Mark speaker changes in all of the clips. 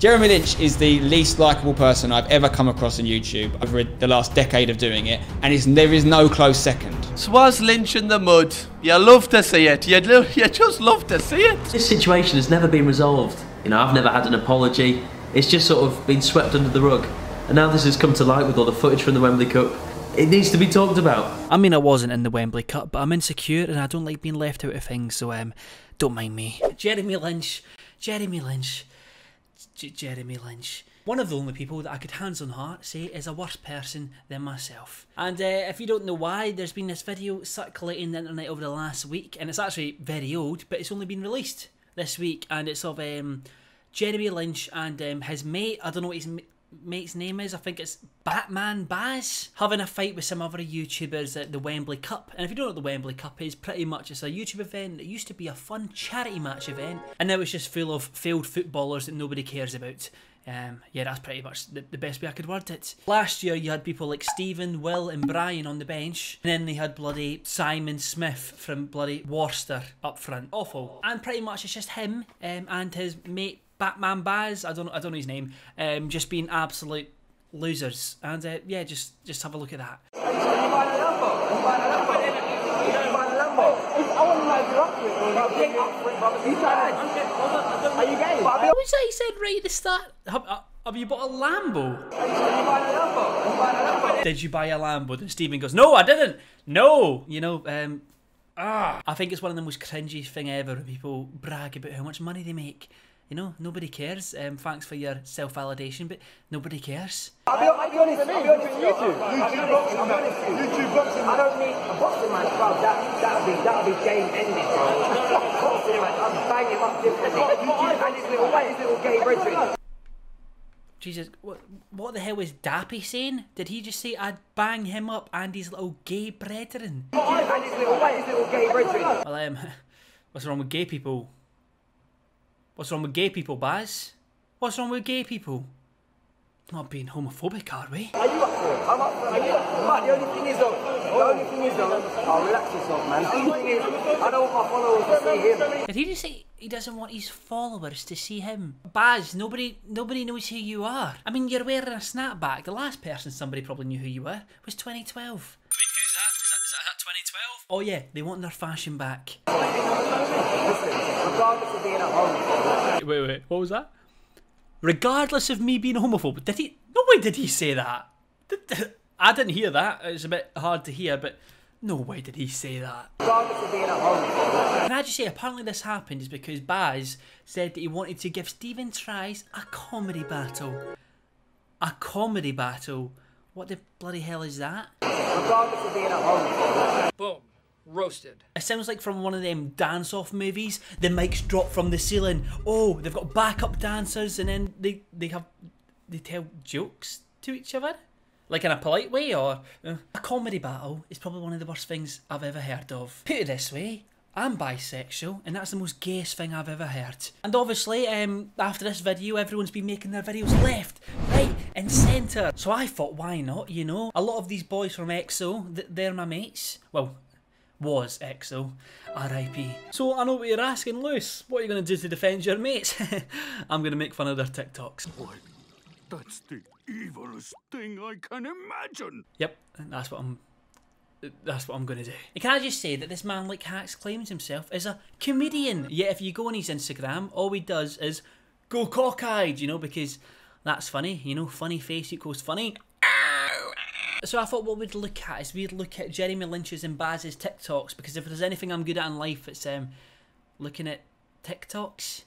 Speaker 1: Jeremy Lynch is the least likeable person I've ever come across on YouTube over the last decade of doing it, and there is no close second.
Speaker 2: So was Lynch in the mud? You love to see it. You just love to see it.
Speaker 3: This situation has never been resolved. You know, I've never had an apology. It's just sort of been swept under the rug. And now this has come to light with all the footage from the Wembley Cup. It needs to be talked about.
Speaker 4: I mean, I wasn't in the Wembley Cup, but I'm insecure and I don't like being left out of things, so don't mind me. Jeremy Lynch. One of the only people that I could hands on heart say is a worse person than myself. And if you don't know why, there's been this video circulating the internet over the last week, and it's actually very old, but it's only been released this week, and it's of Jeremy Lynch and his mate. I don't know what his mate's name is. I think it's Batman Baz, having a fight with some other YouTubers at the Wembley Cup. And if you don't know what the Wembley Cup is, pretty much it's a YouTube event that used to be a fun charity match event, and now it's just full of failed footballers that nobody cares about. Yeah, that's pretty much the best way I could word it. Last year you had people like Stephen, Will and Brian on the bench, and then they had bloody Simon Smith from bloody Worcester up front. Awful. And pretty much it's just him and his mate Batman Baz, I don't know his name, just being absolute losers. And yeah, just have a look at that. What was that he said right at the start? Have you bought a Lambo? Did you buy a Lambo? Then Stephen goes, no, I didn't. No, you know, I think it's one of the most cringy thing ever when people brag about how much money they make. You know, nobody cares. Thanks for your self-validation, but nobody cares.
Speaker 5: I'll be honest with you. YouTube boxing. I don't need a boxing match, bro. That'll be game ending, bro. Boxing match, I'm banging him up differently. And his little gay brethren.
Speaker 4: Jesus, what the hell was Dappy saying? Did he just say I'd bang him up and his little gay brethren?
Speaker 5: And his little gay brethren.
Speaker 4: Well, what's wrong with gay people? What's wrong with gay people, Baz? What's wrong with gay people? Not being homophobic, are we?
Speaker 5: Are you up for it? I'm up for it. Are you up for it? But the only thing is though, oh, relax yourself, man. The only thing is, I don't want my followers to see him.
Speaker 4: Did he just say he doesn't want his followers to see him? Baz, nobody knows who you are. I mean, you're wearing a snapback. The last person somebody probably knew who you were was 2012. Wait, who's that? Is that 2012? Oh yeah, they want their fashion back.
Speaker 5: Regardless of being a homophobe.
Speaker 4: Wait, what was that? Regardless of me being a homophobe, did he? No way did he say that. I didn't hear that. It's a bit hard to hear, but no way did he say that.
Speaker 5: Regardless of being a homophobe.
Speaker 4: Can I just say, apparently this happened is because Baz said that he wanted to give Stephen Tries a comedy battle. A comedy battle? What the bloody hell is that?
Speaker 5: Regardless of being a homophobe.
Speaker 4: Boom. Roasted. It sounds like from one of them dance-off movies. The mics drop from the ceiling. Oh, they've got backup dancers, and then they tell jokes to each other, like in a polite way, or a comedy battle is probably one of the worst things I've ever heard of. Put it this way, I'm bisexual, and that's the most gayest thing I've ever heard. And obviously, after this video, everyone's been making their videos left, right, and centre. So I thought, why not? You know, a lot of these boys from EXO, they're my mates. Well, was EXO, R.I.P. So I know what you're asking, Lewis. What are you going to do to defend your mates? I'm going to make fun of their TikToks.
Speaker 6: Boy, that's the evilest thing I can imagine.
Speaker 4: Yep, that's what I'm going to do. And can I just say that this ManLikeHakz claims himself as a comedian. Yet if you go on his Instagram, all he does is go cockeyed, you know, because that's funny. You know, funny face equals funny. So I thought what we'd look at is we'd look at Jeremy Lynch's and Baz's TikToks, because if there's anything I'm good at in life, it's looking at TikToks.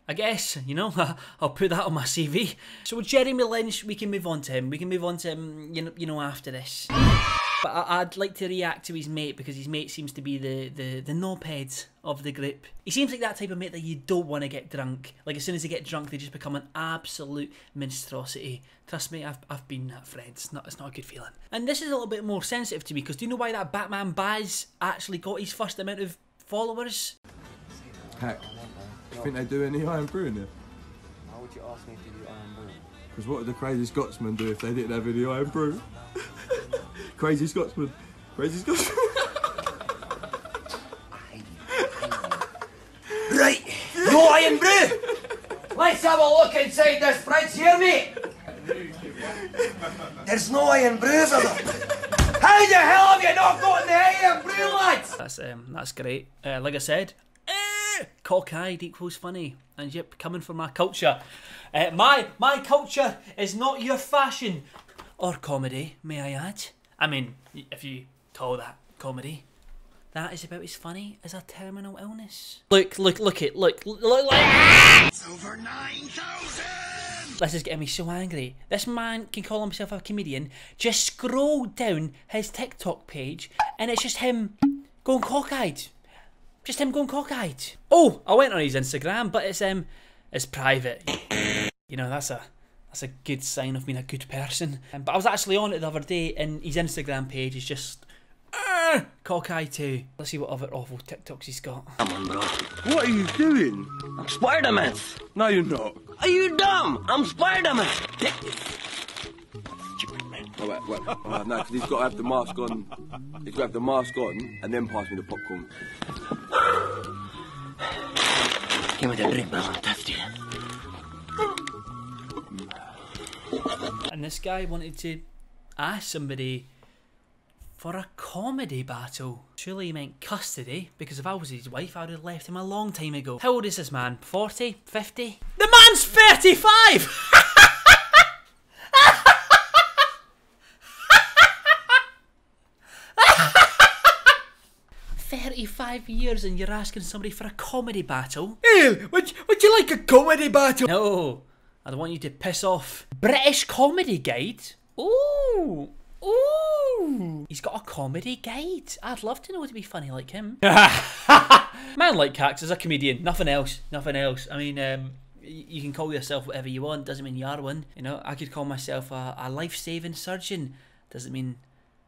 Speaker 4: I guess, you know, I'll put that on my CV. So with Jeremy Lynch, we can move on to him. We can move on to him, you know, after this. But I'd like to react to his mate, because his mate seems to be the knobhead of the group. He seems like that type of mate that you don't want to get drunk. Like, as soon as they get drunk, they just become an absolute monstrosity. Trust me, I've been that friend. It's not a good feeling. And this is a little bit more sensitive to me, because do you know why that Batman Baz actually got his first amount of followers?
Speaker 7: Hack, do you think they do any Iron Brew in there?
Speaker 8: Why would you ask me if they do Iron Brew?
Speaker 7: Because what would the Crazy Scotsman do if they didn't have any Iron Brew? Crazy Scotsman. Crazy Scotsman.
Speaker 5: Right, no Iron Brew! Why Let's have a look inside this fridge here, mate. There's no iron brews, are there? How the hell have you not got the iron brew, lads?
Speaker 4: That's great. Like I said, cockeyed equals funny. And yep, coming from my culture. My culture is not your fashion. Or comedy, may I add. I mean, if you call that comedy. That is about as funny as a terminal illness. Look. It's
Speaker 6: over 9,000!
Speaker 4: This is getting me so angry. This man can call himself a comedian. Just scroll down his TikTok page and it's just him going cockeyed. Just him going cockeyed. Oh, I went on his Instagram, but it's private. You know, that's a good sign of being a good person. But I was actually on it the other day and his Instagram page is just cockeyed too. Let's see what other awful TikToks he's got.
Speaker 5: Come on, bro.
Speaker 7: What are you doing?
Speaker 5: I'm Spider-Man.
Speaker 7: No, you're not.
Speaker 5: Are you dumb? I'm Spider-Man.
Speaker 7: Oh, wait. Oh, no, because he's got to have the mask on. He's got to have the mask on and then pass me the popcorn.
Speaker 5: Give me the drink, man. I'm thirsty.
Speaker 4: And this guy wanted to ask somebody for a comedy battle. Surely he meant custody, because if I was his wife, I would have left him a long time ago. How old is this man? 40? 50? The man's 35! 35 years and you're asking somebody for a comedy battle? Ew, would you like a comedy battle? No, I don't want you to piss off. British Comedy Guide? Ooh. Ooh, he's got a comedy guide. I'd love to know to be funny like him. ManLikeHakz is a comedian, nothing else, nothing else. I mean, you can call yourself whatever you want, doesn't mean you are one. You know, I could call myself a life-saving surgeon, doesn't mean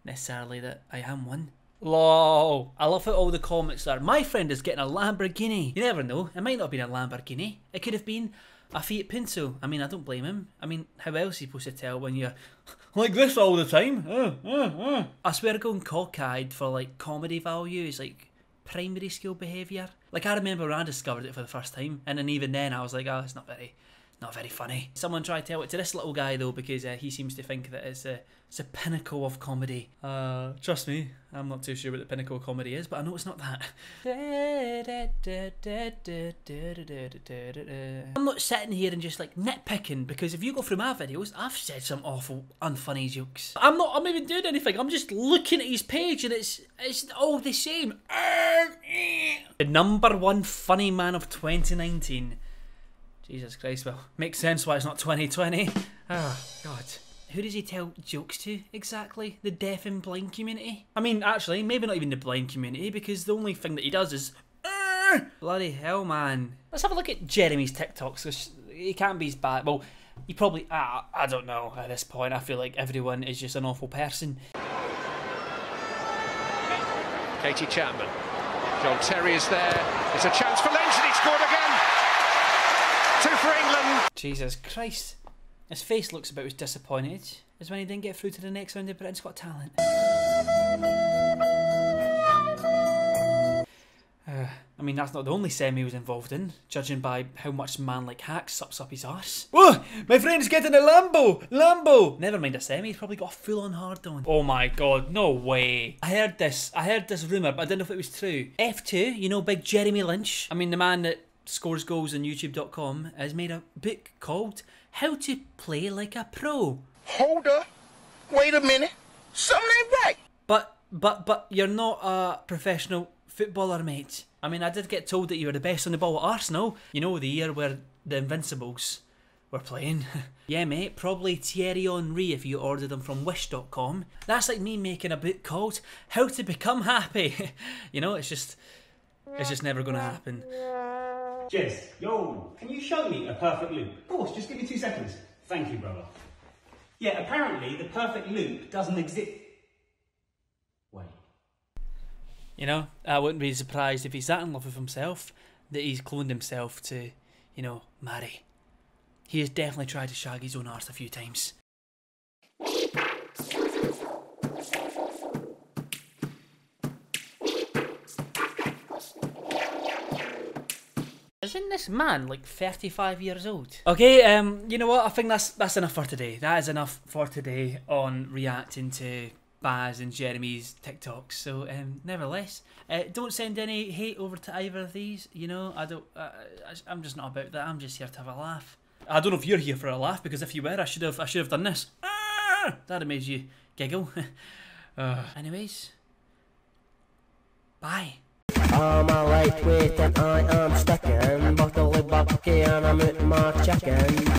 Speaker 4: necessarily that I am one. Lol, I love how all the comments are, my friend is getting a Lamborghini. You never know, it might not have been a Lamborghini, it could have been a Fiat Pinto. I mean, I don't blame him. I mean, how else are you supposed to tell when you're like this all the time? I swear going cockeyed for like comedy value is like primary school behaviour. Like I remember when I discovered it for the first time, and then even then I was like, oh, it's not very funny. Someone tried to tell it to this little guy though, because he seems to think that it's a pinnacle of comedy. Trust me, I'm not too sure what the pinnacle of comedy is, but I know it's not that. I'm not sitting here and just like nitpicking, because if you go through my videos, I've said some awful unfunny jokes. I'm not even doing anything, I'm just looking at his page and it's all the same. The #1 funny man of 2019. Jesus Christ, well, makes sense why it's not 2020. Oh, God. Who does he tell jokes to, exactly? The deaf and blind community? I mean, actually, maybe not even the blind community, because the only thing that he does is... Bloody hell, man. Let's have a look at Jeremy's TikToks, because he can't be as bad. Well, he probably... I don't know at this point. I feel like everyone is just an awful person.
Speaker 9: Katie Chapman. John Terry is there. It's a chance for Lynch, and he scored again. 2 for England.
Speaker 4: Jesus Christ. His face looks about as disappointed as when he didn't get through to the next round of Britain's Got Talent. I mean, that's not the only semi he was involved in, judging by how much ManLikeHakz sucks up his arse. Whoa! My friend's getting a Lambo! Never mind a semi, he's probably got a full-on hard-on. Oh my god, no way. I heard this rumour, but I didn't know if it was true. F2, you know, big Jeremy Lynch. I mean, the man that scores goals on YouTube.com has made a book called How to Play Like a Pro.
Speaker 6: Hold up. Wait a minute. Something ain't right.
Speaker 4: But you're not a professional footballer, mate. I mean, I did get told that you were the best on the ball at Arsenal. You know, the year where the Invincibles were playing. Yeah, mate, probably Thierry Henry if you ordered them from Wish.com. That's like me making a book called How to Become Happy. You know, it's just never gonna happen.
Speaker 10: Jez, yo, can you show me a perfect loop? Of course, just give me 2 seconds. Thank you, brother. Yeah, apparently the perfect loop doesn't exist. Wait.
Speaker 4: You know, I wouldn't be surprised if he's that in love with himself that he's cloned himself to, you know, marry. He has definitely tried to shag his own arse a few times. Isn't this man like 35 years old? Okay, you know what? I think that's enough for today. That is enough for today on reacting to Baz and Jeremy's TikToks. So, nevertheless, don't send any hate over to either of these. You know, I'm just not about that. I'm just here to have a laugh. I don't know if you're here for a laugh, because if you were, I should have done this. That'd have made you giggle. Anyways, bye.
Speaker 5: I'm a lightweight and I am stuck in. Bottle of bucky and I'm eating my chicken.